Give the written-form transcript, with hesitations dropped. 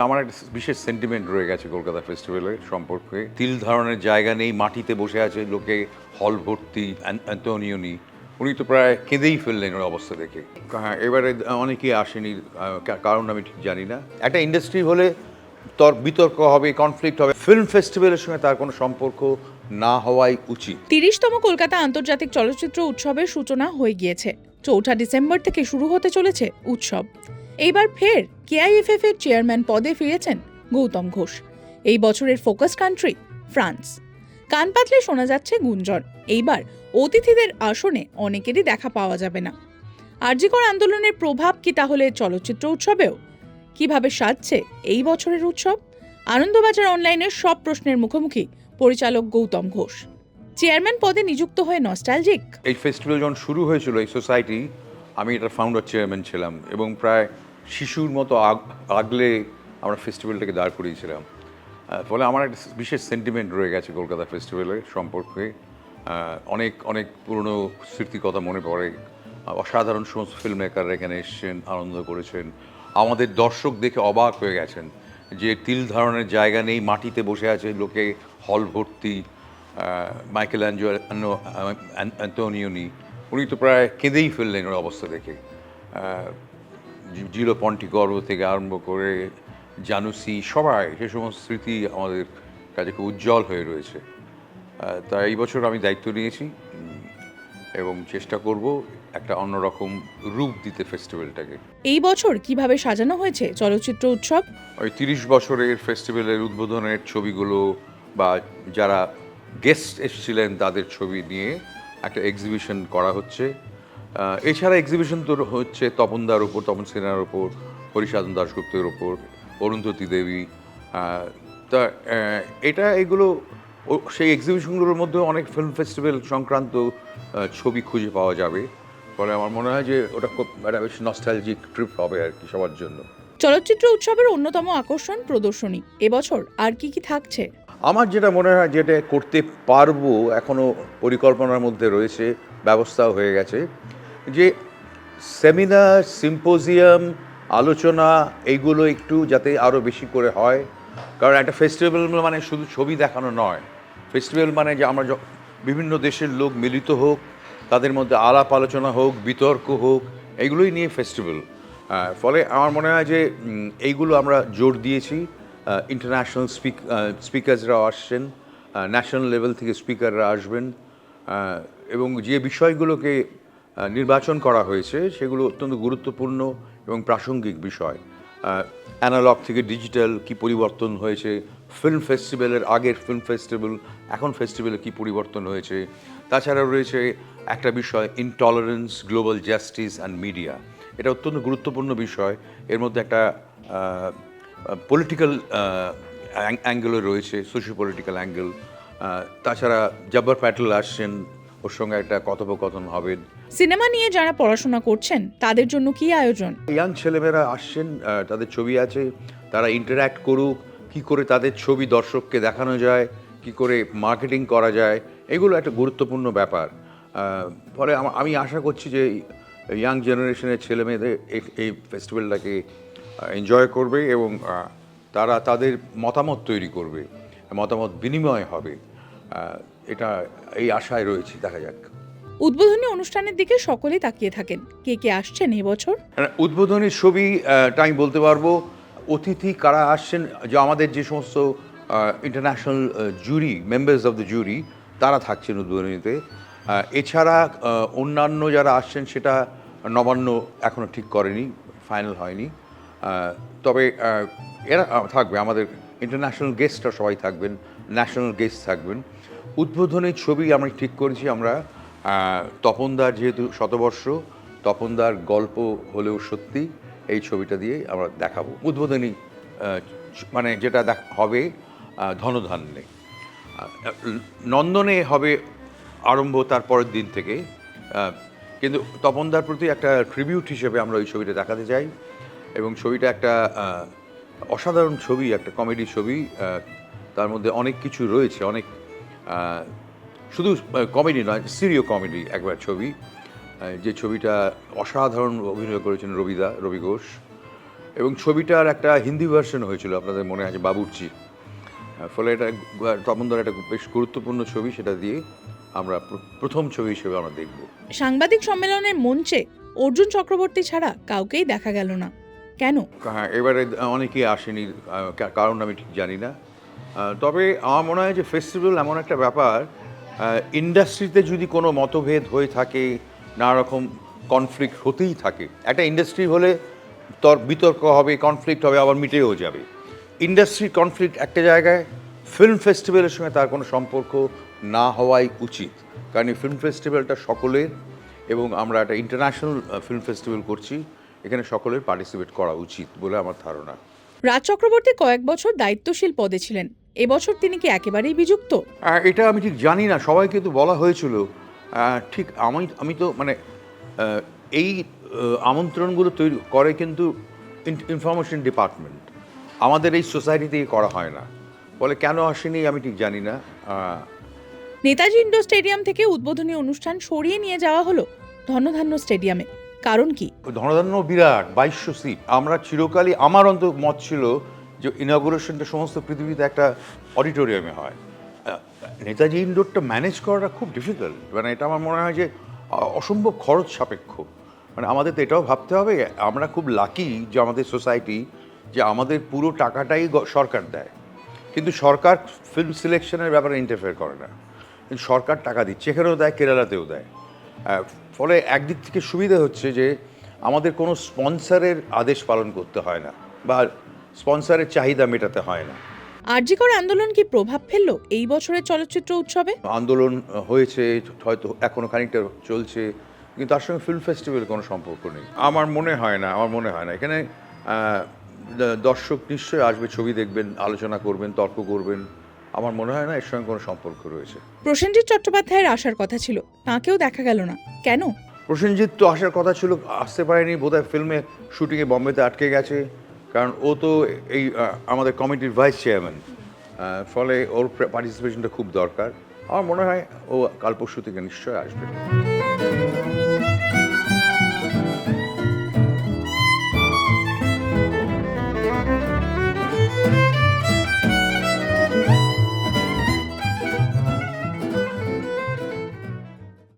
আমার একটা বিশেষ সেন্টিমেন্ট রয়ে গেছে কলকাতা ফেস্টিভ্যালের সম্পর্কে। তিল ধারণের জায়গা নেই, মাটিতে বসে আছে লোকে, হল ভর্তি। অ্যান্তোনিওনি উনি তো প্রায় কেঁদেই ফেললেন ওই অবস্থা দেখে। হ্যাঁ, এবারে অনেকেই আসেনি, কারণ আমি ঠিক জানি না। একটা ইন্ডাস্ট্রি হলে বিতর্ক হবে, কনফ্লিক্ট হবে। ফিল্ম ফেস্টিভ্যালের সঙ্গে তার কোনো সম্পর্ক না হওয়াই উচিত। ৩০তম কলকাতা আন্তর্জাতিক চলচ্চিত্র উৎসবের সূচনা হয়ে গিয়েছে। ৪ঠা ডিসেম্বর থেকে শুরু হতে চলেছে উৎসব। এইবার ফের কেআইএফএফ এর চেয়ারম্যান পদে ফিরেছেন গৌতম ঘোষ। এই বছরের ফোকাস কান্ট্রি ফ্রান্স। কান পাতলে শোনা যাচ্ছে গুঞ্জন, এইবার অতিথিদের আসনে অনেকেরই দেখা পাওয়া যাবে না। আরজিকর আন্দোলনের প্রভাব কি তাহলে চলচ্চিত্র উৎসবেও? কিভাবে সাজছে এই বছরের উৎসব? আনন্দবাজার অনলাইনের সব প্রশ্নের মুখোমুখি পরিচালক গৌতম ঘোষ। চেয়ারম্যান পদে নিযুক্ত হয়ে নস্টালজিক? এই ফেস্টিভ্যাল যখন শুরু হয়েছিল এই সোসাইটি, আমি এটার ফাউন্ডার চেয়ারম্যান ছিলাম এবং প্রায় শিশুর মতো আগলে আমরা ফেস্টিভ্যালটাকে দাঁড় করিয়েছিলাম। ফলে আমার একটা বিশেষ সেন্টিমেন্ট রয়ে গেছে কলকাতা ফেস্টিভ্যালের সম্পর্কে। অনেক অনেক পুরনো স্মৃতির কথা মনে পড়ে। অসাধারণ সমস্ত ফিল্ম মেকাররা এখানে এসেছেন, আনন্দ করেছেন। আমাদের দর্শক দেখে অবাক হয়ে গেছেন যে তিল ধারণের জায়গা নেই, মাটিতে বসে আছে লোকে, হল ভর্তি। মাইকেল অ্যান্তোনিওনি উনি তো প্রায় কেঁদেই ফেললেন ওই অবস্থা দেখে। জিলো পন্টিকর্ভ থেকে আরম্ভ করে জানুসি, সবাই সে সমস্ত স্মৃতি আমাদের কাছে খুব উজ্জ্বল হয়ে রয়েছে। তাই এই বছর আমি দায়িত্ব নিয়েছি এবং চেষ্টা করব একটা অন্যরকম রূপ দিতে ফেস্টিভ্যালটাকে। এই বছর কিভাবে সাজানো হয়েছে চলচ্চিত্র উৎসব? ওই 30 বছরের ফেস্টিভ্যালের উদ্বোধনের ছবিগুলো বা যারা গেস্ট এসেছিলেন তাদের ছবি নিয়ে একটা এক্সিবিশন করা হচ্ছে। এছাড়া এক্সিবিশন তো হচ্ছে তপনদার ওপর, তপন সিনহার ওপর, হরিসাধন দাশগুপ্তের ওপর, অরুন্ধতী দেবী। তা এগুলো সেই এক্সিবিশনগুলোর মধ্যে অনেক ফিল্ম ফেস্টিভ্যাল সংক্রান্ত ছবি খুঁজে পাওয়া যাবে। ফলে আমার মনে হয় যে ওটা খুব একটা বেশ নস্টালজিক ট্রিপ হবে আর কি সবার জন্য। চলচ্চিত্র উৎসবের অন্যতম আকর্ষণ প্রদর্শনী। এবছর আর কি কি থাকছে? আমার যেটা মনে হয় যেটা করতে পারবো, এখনও পরিকল্পনার মধ্যে রয়েছে, ব্যবস্থাও হয়ে গেছে, যে সেমিনার, সিম্পোজিয়াম, আলোচনা এইগুলো একটু যাতে আরও বেশি করে হয়। কারণ একটা ফেস্টিভ্যাল মানে শুধু ছবি দেখানো নয়। ফেস্টিভ্যাল মানে যে আমরা বিভিন্ন দেশের লোক মিলিত হোক, তাদের মধ্যে আলাপ আলোচনা হোক, বিতর্ক হোক, এইগুলোই নিয়ে ফেস্টিভ্যাল। ফলে আমার মনে হয় যে এইগুলো আমরা জোর দিয়েছি। ইন্টারন্যাশনাল স্পিকার্সরাও আসছেন, ন্যাশনাল লেভেল থেকে স্পিকাররা আসবেন, এবং যে বিষয়গুলোকে নির্বাচন করা হয়েছে সেগুলো অত্যন্ত গুরুত্বপূর্ণ এবং প্রাসঙ্গিক বিষয়। অ্যানালগ থেকে ডিজিটাল কী পরিবর্তন হয়েছে, ফিল্ম ফেস্টিভ্যালের আগের ফিল্ম ফেস্টিভ্যাল এখন ফেস্টিভ্যালে কী পরিবর্তন হয়েছে। তাছাড়াও রয়েছে একটা বিষয়, intolerance, global justice and media. এটা অত্যন্ত গুরুত্বপূর্ণ বিষয়। এর মধ্যে একটা পলিটিক্যাল অ্যাঙ্গেলও রয়েছে, সোশিও পলিটিক্যাল অ্যাঙ্গেল। তাছাড়া জব্বার প্যাটেল আসছেন, ওর সঙ্গে একটা কথোপকথন হবে। সিনেমা নিয়ে যারা পড়াশোনা করছেন তাদের জন্য কি আয়োজন? ইয়াং ছেলেমেয়েরা আসছেন, তাদের ছবি আছে, তারা ইন্টারঅ্যাক্ট করুক, কী করে তাদের ছবি দর্শককে দেখানো যায়, কী করে মার্কেটিং করা যায়, এগুলো একটা গুরুত্বপূর্ণ ব্যাপার। ফলে আমি আশা করছি যে ইয়াং জেনারেশনের ছেলেমেয়েদের এই ফেস্টিভ্যালটাকে এনজয় করবে এবং তারা তাদের মতামত তৈরি করবে, মতামত বিনিময় হবে। এটা এই আশায় রয়েছে, দেখা যাক। উদ্বোধনী অনুষ্ঠানের দিকে সকলেই তাকিয়ে থাকেন। কে কে আসছেন এবছর? উদ্বোধনী ছবিটা আমি বলতে পারবো। অতিথি কারা আসছেন, যে আমাদের যে সমস্ত international jury, members of the jury, তারা থাকছেন উদ্বোধনীতে। এছাড়া অন্যান্য যারা আসছেন সেটা নবান্ন এখনও ঠিক করেনি, ফাইনাল হয়নি। তবে এরা থাকবে, আমাদের ইন্টারন্যাশনাল গেস্টরা সবাই থাকবেন, ন্যাশনাল গেস্ট থাকবেন। উদ্বোধনের ছবি আমরা ঠিক করেছি, আমরা তপনদার যেহেতু শতবর্ষ, তপনদার গল্প হলেও সত্যি, এই ছবিটা দিয়ে আমরা দেখাবো উদ্বোধনী, মানে যেটা হবে ধনধান্যে। নন্দনে হবে আরম্ভ তার পরের দিন থেকে। কিন্তু তপনদার প্রতি একটা ট্রিবিউট হিসেবে আমরা ওই ছবিটা দেখাতে চাই, এবং ছবিটা একটা অসাধারণ ছবি, একটা কমেডি ছবি। তার মধ্যে অনেক কিছু রয়েছে, অনেক শুধু কমেডি নয়, সিরিয় কমেডি একবার ছবি। যে ছবিটা অসাধারণ অভিনয় করেছেন রবি ঘোষ, এবং ছবিটার একটা হিন্দি ভার্সন হয়েছিল, আপনাদের মনে আছে, বাবুর্চি। ফলে এটা তপনদার একটা বেশ গুরুত্বপূর্ণ ছবি, সেটা দিয়ে আমরা প্রথম ছবি হিসেবে আমরা দেখব। সাংবাদিক সম্মেলনের মঞ্চে অর্জুন চক্রবর্তী ছাড়া কাউকেই দেখা গেল না, কেন? হ্যাঁ, এবারে অনেকেই আসেনি, কারণ আমি ঠিক জানি না। তবে আমার মনে হয় যে ফেস্টিভ্যাল এমন একটা ব্যাপার, ইন্ডাস্ট্রিতে যদি কোনো মতভেদ হয়ে থাকে, নানা রকম কনফ্লিক্ট হতেই থাকে। একটা ইন্ডাস্ট্রি হলে বিতর্ক হবে, কনফ্লিক্ট হবে, আবার মিটেও যাবে। ইন্ডাস্ট্রি কনফ্লিক্ট একটা জায়গায়, ফিল্ম ফেস্টিভ্যালের সঙ্গে তার কোনো সম্পর্ক না হওয়াই উচিত, কারণ এই ফিল্ম ফেস্টিভ্যালটা সকলের, এবং আমরা একটা ইন্টারন্যাশনাল ফিল্ম ফেস্টিভ্যাল করছি, এখানে সকলের পার্টিসিপেট করা উচিত বলে আমার ধারণা। রাজ চক্রবর্তী কয়েক বছর দায়িত্বশীল পদে ছিলেন, এবছর তিনি কি একেবারেই বিযুক্ত? এটা আমি ঠিক জানি না, সবাইকে তো বলা হয়েছিল। ঠিক আমি তো মানে এই আমন্ত্রণগুলো তৈরি করে কিন্তু ইনফরমেশন ডিপার্টমেন্ট, আমাদের এই সোসাইটি থেকে করা হয় না। বলে কেন আসেনি আমি ঠিক জানি না। নেতাজি ইন্ডোর স্টেডিয়াম থেকে উদ্বোধনী অনুষ্ঠান সরিয়ে নিয়ে যাওয়া হলো ধনধান্য স্টেডিয়ামে, কারণ কি? ধনধান্য বিরাট 2200 সিট। আমরা চিরকালই, আমার অন্তত মত ছিল যে ইনঅগুরেশনটা সমস্ত পৃথিবীতে একটা অডিটোরিয়ামে হয়। নেতাজি ইন্ডোরটা ম্যানেজ করাটা খুব ডিফিকাল্ট, মানে এটা আমার মনে হয় যে অসম্ভব খরচ সাপেক্ষ। মানে আমাদের তো এটাও ভাবতে হবে, আমরা খুব লাকি যে আমাদের সোসাইটি, যে আমাদের পুরো টাকাটাই সরকার দেয়, কিন্তু সরকার ফিল্ম সিলেকশনের ব্যাপারে ইন্টারফেয়ার করে না। কিন্তু সরকার টাকা দিচ্ছে, এখানেও দেয়, কেরালাতেও দেয়। ফলে একদিক থেকে সুবিধা হচ্ছে যে আমাদের কোনো স্পন্সরের আদেশ পালন করতে হয় না, বা স্পন্সরের চাহিদা মেটাতে হয় না। আরজি কর আন্দোলন কি প্রভাব ফেললো এই বছরের চলচ্চিত্র উৎসবে? আন্দোলন হয়েছে, হয়তো এখনো খানিকটা চলছে, কিন্তু তার সঙ্গে ফিল্ম ফেস্টিভ্যাল কোনো সম্পর্ক নেই আমার মনে হয় না। এখানে দর্শক নিশ্চয়ই আসবে, ছবি দেখবেন, আলোচনা করবেন, তর্ক করবেন। আমার মনে হয় না এর সঙ্গে কোনো সম্পর্ক রয়েছে। প্রসেনজিৎ চট্টোপাধ্যায়ের আসার কথা ছিল, তাঁকেও দেখা গেল না, কেন? প্রসেনজিৎ তো আসার কথা ছিল, আসতে পারেনি, বোধহয় ফিল্মে শুটিংয়ে বম্বেতে আটকে গেছে, কারণ ও তো এই আমাদের কমিটির ভাইস চেয়ারম্যান। ফলে ওর পার্টিসিপেশনটা খুব দরকার। আমার মনে হয় ও কাল পরশু থেকে নিশ্চয়ই আসবে।